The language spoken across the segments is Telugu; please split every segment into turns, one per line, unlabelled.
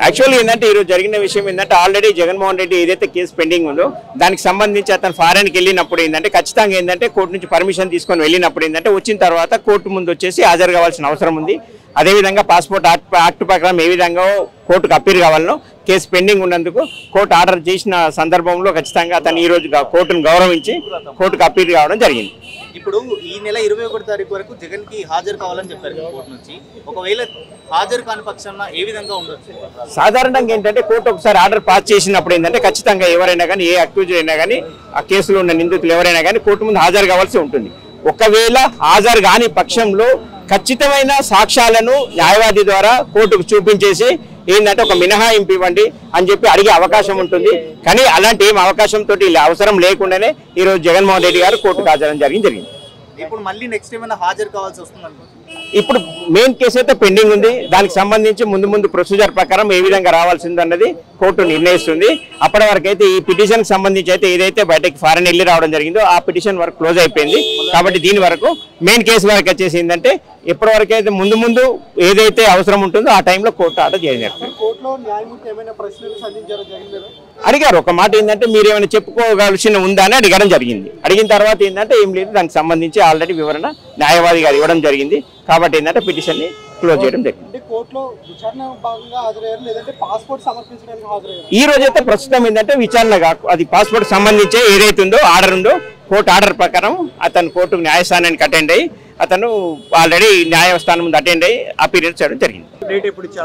యాక్చువల్లీ ఏంటంటే ఈరోజు జరిగిన విషయం ఏంటంటే ఆల్రెడీ జగన్మోహన్ రెడ్డి ఏదైతే కేసు పెండింగ్ ఉందో దానికి సంబంధించి అతను ఫారెన్కి వెళ్ళినప్పుడు ఏంటంటే ఖచ్చితంగా ఏంటంటే కోర్టు నుంచి పర్మిషన్ తీసుకొని వెళ్ళినప్పుడు ఏంటంటే వచ్చిన తర్వాత కోర్టు ముందు వచ్చేసి హాజరు కావాల్సిన అవసరం ఉంది. అదేవిధంగా పాస్పోర్ట్ యాక్ట్ ప్రకారం ఏ విధంగా కోర్టుకు అప్పీల్ కావాలనో కేసు పెండింగ్ ఉన్నందుకు కోర్టు ఆర్డర్ చేసిన సందర్భంలో ఖచ్చితంగా అతను ఈ రోజు కోర్టును గౌరవించి కోర్టుకు అప్పీల్ కావడం జరిగింది.
ఇప్పుడు ఈ నెల 21 తారీఖు వరకు జగన్ కి హాజరు కావాలని చెప్పారు కోర్టు నుంచి. ఒకవేళ హాజరు కాని పక్షంలో ఏ విధంగా ఉండొచ్చు?
సాధారణంగా ఏంటంటే కోర్టు ఒకసారి ఆర్డర్ పాస్ చేసినప్పుడు ఏంటంటే ఖచ్చితంగా ఎవరైనా కానీ ఏ అక్యూజ్ అయినా కానీ ఆ కేసులో ఉన్న నిందితులు ఎవరైనా కానీ కోర్టు ముందు హాజరు కావాల్సి ఉంటుంది. ఒకవేళ హాజరు కాని పక్షంలో ఖచ్చితమైన సాక్ష్యాలను న్యాయవాది ద్వారా కోర్టుకు చూపించేసి ఏంటంటే ఒక మినహాయింపు ఇవ్వండి అని చెప్పి అడిగే అవకాశం ఉంటుంది. కానీ అలాంటి ఏం అవకాశంతో అవసరం లేకుండానే ఈరోజు జగన్మోహన్ రెడ్డి గారు కోర్టుకు హాజరు జరిగింది.
ఇప్పుడు మళ్ళీ నెక్స్ట్ ఏమైనా హాజరు కావాల్సి వస్తుంది?
ఇప్పుడు మెయిన్ కేసు అయితే పెండింగ్ ఉంది. దానికి సంబంధించి ముందు ప్రొసీజర్ ప్రకారం ఏ విధంగా రావాల్సింది అన్నది కోర్టు నిర్ణయిస్తుంది. అప్పటి వరకు అయితే ఈ పిటిషన్ సంబంధించి అయితే ఏదైతే బయటకి ఫారెన్ వెళ్ళి రావడం జరిగిందో ఆ పిటిషన్ వరకు క్లోజ్ అయిపోయింది. కాబట్టి దీని వరకు మెయిన్ కేసు వరకు వచ్చేసి ఏంటంటే ఎప్పటి వరకు అయితే ముందు ఏదైతే అవసరం ఉంటుందో ఆ టైంలో కోర్టు ఆర్డర్ చేయలేదు. అడిగారు ఒక మాట ఏంటంటే మీరు ఏమైనా చెప్పుకోవాల్సిన ఉందా అని అడగడం జరిగింది. అడిగిన తర్వాత ఏంటంటే ఏం లేదు, దానికి సంబంధించి ఆల్రెడీ వివరణ న్యాయవాది గారు ఇవ్వడం జరిగింది. కాబట్టి ఏంటంటే పిటిషన్ ని క్లోజ్ చేయడం జరిగింది. ఈ రోజు అయితే ప్రస్తుతం ఏంటంటే విచారణ అది పాస్పోర్ట్ సంబంధించి ఏదైతే ఉందో ఆర్డర్ ఉందో కోర్టు ఆర్డర్ ప్రకారం అతను కోర్టు న్యాయస్థానానికి అటెండ్ అయ్యి అతను ఆల్రెడీ న్యాయస్థానం ముందు అటెండ్ అయ్యి అపీరెన్స్ చేయడం జరిగింది.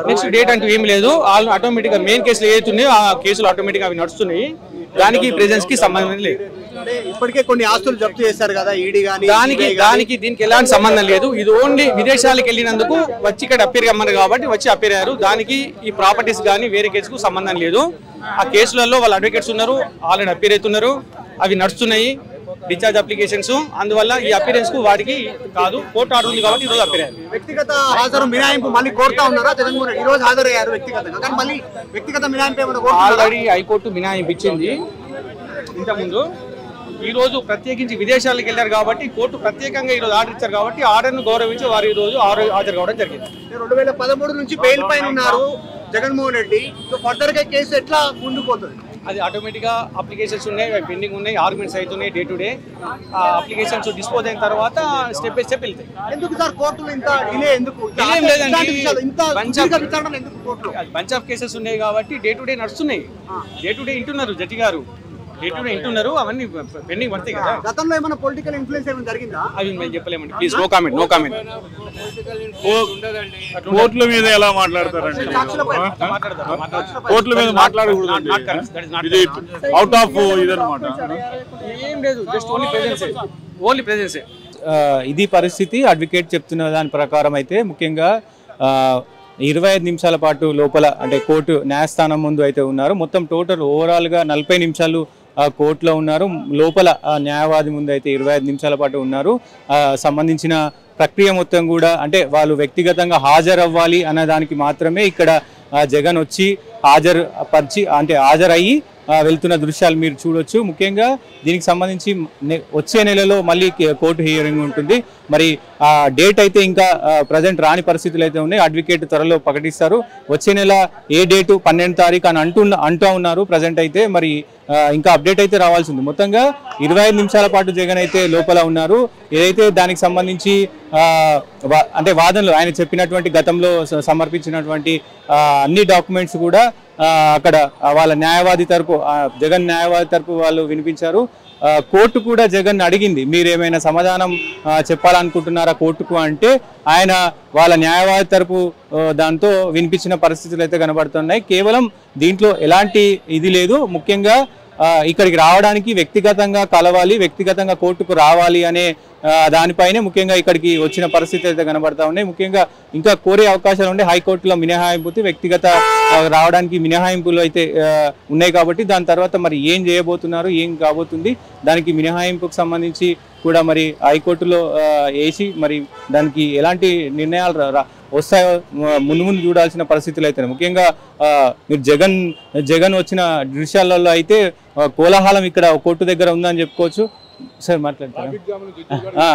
నెక్స్ట్ డేట్ అంటూ ఏం లేదు. ఆటోమేటిక్ గా మెయిన్ కేసులు ఏదైతున్నాయో ఆ కేసులు ఆటోమేటిక్ అవి నడుస్తున్నాయి. దానికి ప్రెజెన్స్ కి సంబంధం లేదు.
ఇప్పటికే కొన్ని ఆస్తులు జప్తు చేశారు కదా ఈడీ గాని.
దానికి దీనికి ఎలాంటి సంబంధం లేదు. ఇది ఓన్లీ విదేశాలకు వెళ్ళినందుకు వచ్చి ఇక్కడ అప్పీర్ కమ్మన్నారు కాబట్టి వచ్చి అప్పీర్ అయ్యారు. దానికి ఈ ప్రాపర్టీస్ కానీ వేరే కేసుకు సంబంధం లేదు. ఆ కేసులలో వాళ్ళ అడ్వకేట్స్ ఉన్నారు, ఆల్రెడీ అప్పీర్ అవుతున్నారు, అవి నడుస్తున్నాయి డిశ్చార్జ్ అప్లికేషన్స్. అందువల్ల ఈ అపీరెన్స్ కు వాడికి కాదు, కోర్టు ఆర్డర్ ఉంది కాబట్టి ఈ రోజు అపీర్ అయ్యారు.
వ్యక్తిగత హాజరు మినహాయింపు మళ్ళీ కోరుతా ఉన్నారా? జగన్మోహన్ రెడ్డి ఈ రోజు హాజరయ్యారు వ్యక్తిగతంగా, కానీ మళ్ళీ వ్యక్తిగత మినహాయింపు ఏమైనా
ఆల్రెడీ హైకోర్టు మినహాయింపు ఇచ్చింది ఇంతకుముందు. ఈ రోజు ప్రత్యేకించి విదేశాలకు వెళ్ళారు కాబట్టి కోర్టు ప్రత్యేకంగా ఈ రోజు ఆర్డర్ ఇచ్చారు కాబట్టి ఆర్డర్ ను గౌరవించి వారు ఈ రోజు హాజరు కావడం జరిగింది.
2013 నుంచి బెయిల్ పైన ఉన్నారు జగన్మోహన్ రెడ్డి. ఫర్దర్ గా కేసు ఎట్లా ముందుకు పోతుంది?
అది ఆటోమేటిక్ గా అప్లికేషన్స్ ఉన్నాయి, పెండింగ్ ఉన్నాయి, ఆర్గ్యుమెంట్స్ అవుతున్నాయి డే టు డే. ఆ అప్లికేషన్స్ డిస్పోజ్ అయిన తర్వాత స్టెప్ బై స్టెప్ వెళ్తాయి.
ఎందుకు సార్ కోర్టులో ఇంత డిలే? ఎందుకు
బంచ్ ఆఫ్ కేసెస్ ఉన్నాయి కాబట్టి డే టు డే నడుస్తున్నాయి. డే టు డే ఇంటున్నారు జడ్జి గారు, డే టు డే ఇంటున్నారు, అవన్నీ పెండింగ్ పడతాయి కదా.
గతంలో ఏమైనా పొలిటికల్ ఇన్ఫ్లుయెన్స్ ఏమైనా జరిగిందా?
అవి మేము చెప్పలేమండి. Please no comment, no comment.
కోర్టుల మీద ఎలా మాట్లాడతారండి? కోర్టుల మీద మాట్లాడకూడదు, ఇది అవుట్ ఆఫ్ ఇదన్నమాట.
ఏం లేదు, జస్ట్ ఓన్లీ ప్రెజెన్సే, ఓన్లీ ప్రెజెన్సే.
ఇది పరిస్థితి. అడ్వకేట్ చెప్తున్న దాని ప్రకారం అయితే ముఖ్యంగా 25 నిమిషాల పాటు లోపల అంటే కోర్టు న్యాయస్థానం ముందు అయితే ఉన్నారు. మొత్తం టోటల్ ఓవరాల్గా 40 నిమిషాలు కోర్టులో ఉన్నారు. లోపల న్యాయవాది ముందు అయితే 25 నిమిషాల పాటు ఉన్నారు. సంబంధించిన ప్రక్రియ మొత్తం కూడా అంటే వాళ్ళు వ్యక్తిగతంగా హాజరవ్వాలి అన్న దానికి మాత్రమే ఇక్కడ జగన్ వచ్చి హాజరయ్యి వెళ్తున్న దృశ్యాలు మీరు చూడొచ్చు. ముఖ్యంగా దీనికి సంబంధించి వచ్చే నెలలో మళ్ళీ కోర్టు హియరింగ్ ఉంటుంది. మరి ఆ డేట్ అయితే ఇంకా ప్రజెంట్ రాని పరిస్థితులు అయితే ఉన్నాయి. అడ్వకేట్ త్వరలో ప్రకటిస్తారు. వచ్చే నెల ఏ డేటు 12 తారీఖు అని అంటూ ఉన్నారు ప్రజెంట్ అయితే. మరి ఇంకా అప్డేట్ అయితే రావాల్సి ఉంది. మొత్తంగా 25 నిమిషాల పాటు జగన్ అయితే లోపల ఉన్నారు. ఏదైతే దానికి సంబంధించి అంటే వాదనలు ఆయన చెప్పినటువంటి గతంలో సమర్పించినటువంటి అన్ని డాక్యుమెంట్స్ కూడా అక్కడ వాళ్ళ న్యాయవాది తరపు జగన్ న్యాయవాది తరపు వాళ్ళు వినిపించారు. కోర్టు కూడా జగన్ అడిగింది, మీరు ఏమైనా సమాధానం చెప్పాలనుకుంటున్నారా కోర్టుకు అంటే ఆయన వాళ్ళ న్యాయవాది తరపు దాంతో వినిపించిన పరిస్థితులు అయితే కనబడుతున్నాయి. కేవలం దీంట్లో ఎలాంటి ఇది లేదు. ముఖ్యంగా ఇక్కడికి రావడానికి వ్యక్తిగతంగా కలవాలి, వ్యక్తిగతంగా కోర్టుకు రావాలి అనే దానిపైనే ముఖ్యంగా ఇక్కడికి వచ్చిన పరిస్థితి అయితే కనబడతా ఉన్నాయి. ముఖ్యంగా ఇంకా కోరే అవకాశాలు ఉండే హైకోర్టులో మినహాయింపు, వ్యక్తిగత రావడానికి మినహాయింపులు అయితే ఉన్నాయి కాబట్టి దాని తర్వాత మరి ఏం చేయబోతున్నారు, ఏం కాబోతుంది, దానికి మినహాయింపుకు సంబంధించి కూడా మరి హైకోర్టులో వేసి మరి దానికి ఎలాంటి నిర్ణయాలు వస్తాయో ముందు చూడాల్సిన పరిస్థితులు అయితే. ముఖ్యంగా మీరు జగన్ వచ్చిన దృశ్యాలలో అయితే కోలాహలం ఇక్కడ కోర్టు దగ్గర ఉందని చెప్పుకోవచ్చు. సార్ మాట్లాడతారా?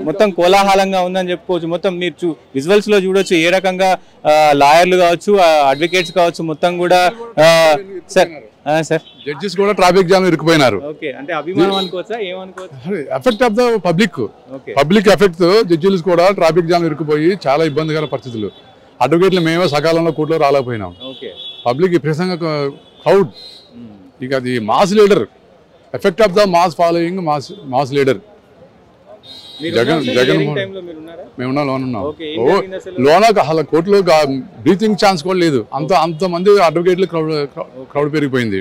మొత్తం కోలాహలంగా ఉందని చెప్పుకోవచ్చు. మొత్తం మీరు విజువల్స్ లో చూడొచ్చు ఏ రకంగా లాయర్లు కావచ్చు, అడ్వకేట్స్ కావచ్చు, మొత్తం కూడా సార్
జడ్జెస్ కూడా ట్రాఫిక్ జామ్ ఇరుక్కుపోయినారు.
ఓకే, అంటే అభిమానం అనుకోవచ్చా, ఏమనుకోవచ్చు?
Effect of the public effect. జడ్జిలు కూడా ట్రాఫిక్ జామ్ ఇరుక్కుపోయి చాలా ఇబ్బందికర పరిస్థితులు. అడ్వకేట్లు మేమే సకాలంలో కోర్టులో రాలేకపోయినాం. పబ్లిక్ విపరీతంగా క్రౌడ్. ఇక అది mass leader, effect of the mass following, mass leader Jagan. మేమున్నాం, లోన కోర్టులో బ్రీతింగ్ ఛాన్స్ కూడా లేదు. అంతమంది అడ్వకేట్లు క్రౌడ్ పెరిగిపోయింది.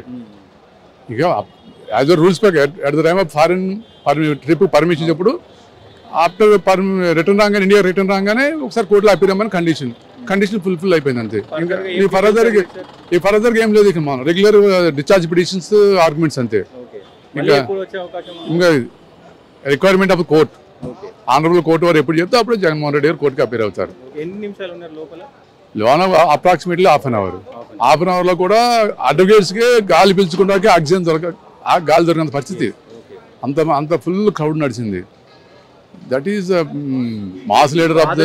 ఇక as a rules at the time of foreign trip permission చెప్పుడు ఆఫ్టర్ రిటర్న్ రాగానే, ఇండియా రిటర్న్ రాగానే ఒకసారి కోర్టులో అప్పీల్ అవ్వమని కండిషన్ ఫుల్ఫిల్ అయిపోయింది అంతే. ఇంకా ఈ ఫర్దర్ ఏం లేదు. ఇక మనం రెగ్యులర్ డిశ్చార్జ్ పిటిషన్స్, ఆర్గ్యుమెంట్స్ అంతే. ఇంకా requirement of court, honourable court వారు ఎప్పుడు చెప్తే అప్పుడు జగన్మోహన్ రెడ్డి గారు కోర్టుకి అపీర్ అవుతారు. లోన అప్రాక్సిమేట్లీ హాఫ్ అన్ అవర్ లో కూడా అడ్వకేట్స్ కి గాలి పీల్చుకోవడానికి ఆక్సిజన్ గాలి దొరికినంత పరిస్థితి. అంత ఫుల్ క్రౌడ్ నడిచింది. That is mass leader of the.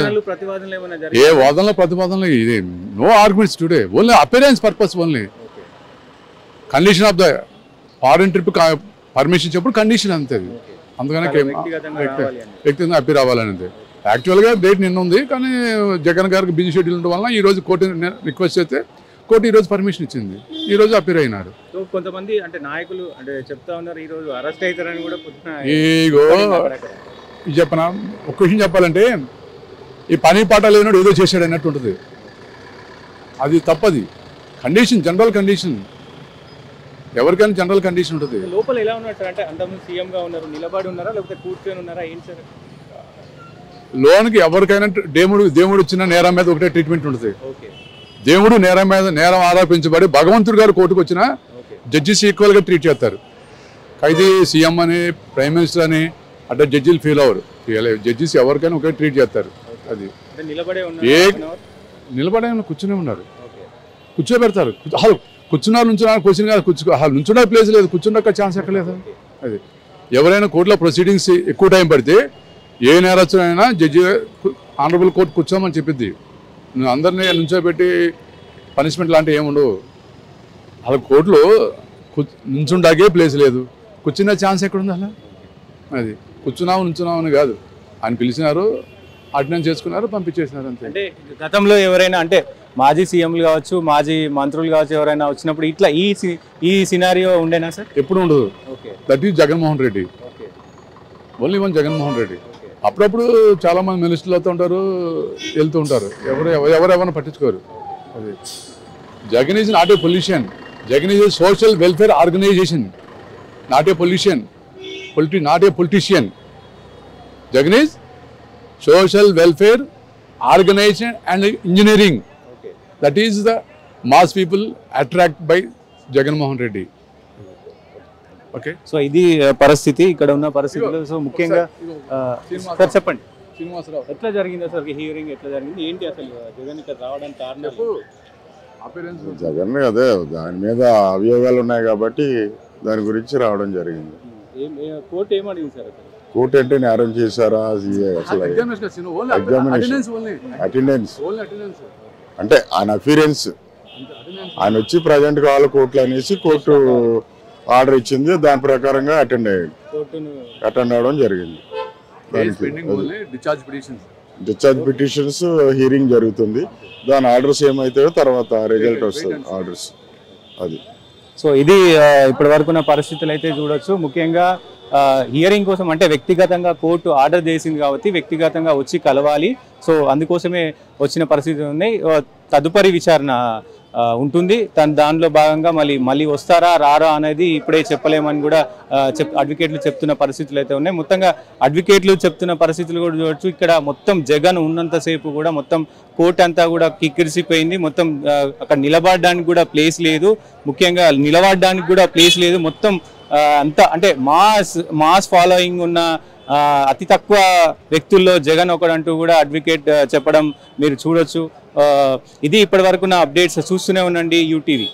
ఏ వాదనలో ప్రతివాదనలో ఇది no arguments today, only appearance purpose, only condition of the foreign trip permission చెప్పు కండిషన్ అంతే. అందుకనే వ్యక్తిగతంగా అప్పీర్ అవ్వాలనేది. యాక్చువల్గా డేట్ నిన్న ఉంది, కానీ జగన్ గారికి బిజీ షెడ్యూల్ ఉండడం వల్ల ఈ రోజు కోర్టు రిక్వెస్ట్ చేస్తే కోర్టు ఈ రోజు పర్మిషన్ ఇచ్చింది. ఈ రోజు అప్పీర్ అయినారు.
కొంతమంది అంటే నాయకులు అంటే చెప్తా ఉన్నారు ఈ రోజు అరెస్ట్ అవుతారని కూడా.
ఈగో చెప్పనా, ఒక విషయం చెప్పాలంటే, ఈ పని పాట లేనాడు ఏదో చేశాడు అన్నట్టు ఉంటుంది. అది తప్పది. కండిషన్, జనరల్ కండిషన్, ఎవరికైనా జనరల్ కండిషన్ ఉంటుంది.
లోపల ఎలా ఉన్నట్టు అంటే అంతకుముందు సీఎం గా ఉన్నారు, నిలబడి ఉన్నారా లేకపోతే కూర్చొని ఉన్నారా, ఏంటి సార్?
లోనికి ఎవరికైనా దేవుడు ఇచ్చిన నేరం మీద ఒకటే ట్రీట్మెంట్ ఉంటుంది. దేవుడు నేరం ఆరోపించబడి భగవంతుడు గారు కోర్టుకు వచ్చిన జడ్జిస్ ఈక్వల్ గా ట్రీట్ చేస్తారు. ఖైదీ సీఎం అని, ప్రైమ్ మినిస్టర్ అని అట్లా జడ్జిలు ఫీల్ అవ్వరు. జడ్జిస్ ఎవరికైనా ఒకే ట్రీట్ చేస్తారు. అది నిలబడే కూర్చునే ఉన్నారు, కూర్చోబెడతారు. కూర్చున్నారు క్వశ్చన్ కాదు, నుంచున్న ప్లేస్ లేదు, కూర్చున్న ఛాన్స్ ఎక్కడ లేదు. అది ఎవరైనా కోర్టులో ప్రొసీడింగ్స్ ఎక్కువ టైం పడితే ఏ నేరస్తునైనా జడ్జి ఆనరబుల్ కోర్టు కూర్చోమని చెప్పిద్ది. నువ్వు అందరినీ నుంచోబెట్టి పనిష్మెంట్ లాంటివి ఏముండవు. అలా కోర్టులో నుంచుండాకే ప్లేస్ లేదు, కూర్చునే ఛాన్స్ ఎక్కడుంది? అలా అది నుంచున్నావు అని కాదు, ఆయన పిలిచినారు, అటెండెన్స్ చేసుకున్నారు, పంపించేసినారు అంతే.
అంటే గతంలో ఎవరైనా అంటే మాజీ సీఎంలు కావచ్చు, మాజీ మంత్రులు కావచ్చు, ఎవరైనా వచ్చినప్పుడు ఇట్లా ఈ సినారియో ఉండేనా సార్?
ఎప్పుడు ఉండదు. That is Jaganmohan Reddy, only one Jaganmohan Reddy. అప్పుడప్పుడు చాలా మంది మినిస్టర్లు అవుతూ ఉంటారు, వెళ్తూ ఉంటారు, ఎవరెవరిని పట్టించుకోరు. అది Jagan is not a politician, Jagan is a social welfare organization, not a politician. Jagan is social welfare organization and engineering. That is the mass people attract by Jagan Mohan Reddy. Okay.
So ఇది పరిస్థితి, ఇక్కడ ఉన్న పరిస్థితులు. సో ముఖ్యంగా సార్ చెప్పండి, ఎట్లా జరిగింది అసలు హియరింగ్, ఎట్లా జరిగింది, ఏంటి అసలు జగన్ ఇక్కడ రావడానికి కారణం?
జగన్ అదే దాని మీద అభియోగాలు ఉన్నాయి కాబట్టి దాని గురించి రావడం జరిగింది.
Court ఏమడిగింది sir?
కోర్టు అంటే నేరం చేశారా, అటెండెన్స్ అంటే ఆయన అఫీరెన్స్, ఆయన వచ్చి ప్రజెంట్ కావాలి కోర్టులో అనేసి కోర్టు ఆర్డర్ ఇచ్చింది, దాని ప్రకారంగా అటెండ్ అవ్వడం జరిగింది. డిశ్చార్జ్ పిటిషన్స్ హియరింగ్ జరుగుతుంది, దాని ఆర్డర్స్ ఏమైతాయో తర్వాత రిజల్ట్ వస్తుంది ఆర్డర్స్. అది
సో ఇది ఇప్పటి వరకున్న పరిస్థితులు అయితే చూడొచ్చు. ముఖ్యంగా హియరింగ్ కోసం అంటే వ్యక్తిగతంగా కోర్టు ఆర్డర్ చేసింది కాబట్టి వ్యక్తిగతంగా వచ్చి కలవాలి. సో అందుకోసమే వచ్చిన పరిస్థితులు ఉన్నాయి. తదుపరి విచారణ ఉంటుంది, దానిలో భాగంగా మళ్ళీ వస్తారా రారా అనేది ఇప్పుడే చెప్పలేమని కూడా అడ్వకేట్లు చెప్తున్న పరిస్థితులు అయితే ఉన్నాయి. మొత్తంగా అడ్వకేట్లు చెప్తున్న పరిస్థితులు కూడా చూడొచ్చు. ఇక్కడ మొత్తం జగన్ ఉన్నంతసేపు కూడా మొత్తం కోర్టు అంతా కూడా కిక్కిరిసిపోయింది. మొత్తం అక్కడ నిలబడడానికి కూడా ప్లేస్ లేదు, ముఖ్యంగా నిలబడడానికి కూడా ప్లేస్ లేదు. మొత్తం అంతా అంటే మాస్ ఫాలోయింగ్ ఉన్న అతి తక్కువ వ్యక్తుల్లో జగన్ ఒకడంటూ కూడా అడ్వకేట్ చెప్పడం మీరు చూడొచ్చు. ఇది ఇప్పటి వరకున్న అప్డేట్స్. చూస్తూనే ఉండండి యూటీవీ.